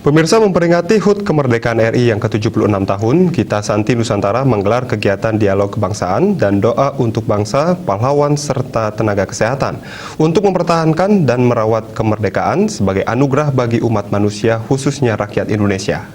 Pemirsa, memperingati HUT Kemerdekaan RI yang ke-76 tahun, Kita Santi Nusantara menggelar kegiatan dialog kebangsaan dan doa untuk bangsa, pahlawan, serta tenaga kesehatan untuk mempertahankan dan merawat kemerdekaan sebagai anugerah bagi umat manusia, khususnya rakyat Indonesia.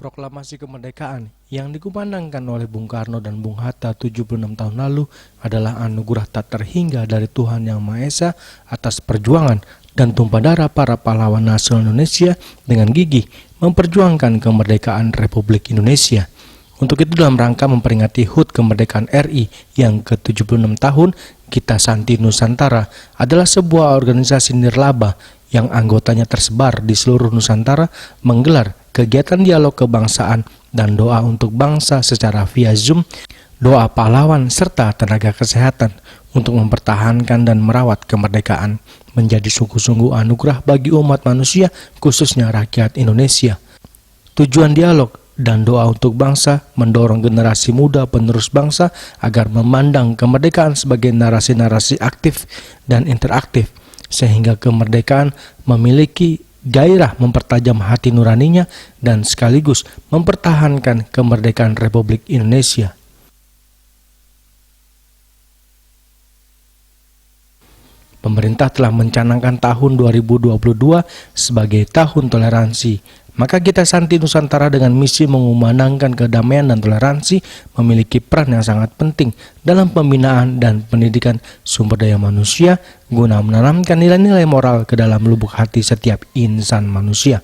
Proklamasi kemerdekaan yang dikumandangkan oleh Bung Karno dan Bung Hatta 76 tahun lalu adalah anugerah tak terhingga dari Tuhan Yang Maha Esa atas perjuangan dan tumpah darah para pahlawan nasional Indonesia dengan gigih memperjuangkan kemerdekaan Republik Indonesia. Untuk itu, dalam rangka memperingati HUT Kemerdekaan RI yang ke-76 tahun, Kita Santi Nusantara adalah sebuah organisasi nirlaba yang anggotanya tersebar di seluruh Nusantara menggelar kegiatan dialog kebangsaan dan doa untuk bangsa secara via Zoom, doa pahlawan serta tenaga kesehatan untuk mempertahankan dan merawat kemerdekaan menjadi sungguh-sungguh anugerah bagi umat manusia, khususnya rakyat Indonesia. Tujuan dialog dan doa untuk bangsa mendorong generasi muda penerus bangsa agar memandang kemerdekaan sebagai narasi-narasi aktif dan interaktif, sehingga kemerdekaan memiliki gairah mempertajam hati nuraninya dan sekaligus mempertahankan kemerdekaan Republik Indonesia. Pemerintah telah mencanangkan tahun 2022 sebagai tahun toleransi. Maka Kita Santi Nusantara dengan misi mengumandangkan kedamaian dan toleransi memiliki peran yang sangat penting dalam pembinaan dan pendidikan sumber daya manusia guna menanamkan nilai-nilai moral ke dalam lubuk hati setiap insan manusia.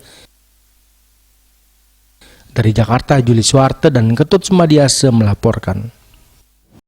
Dari Jakarta, Juli Suwarte dan Ketut Sumadiase melaporkan.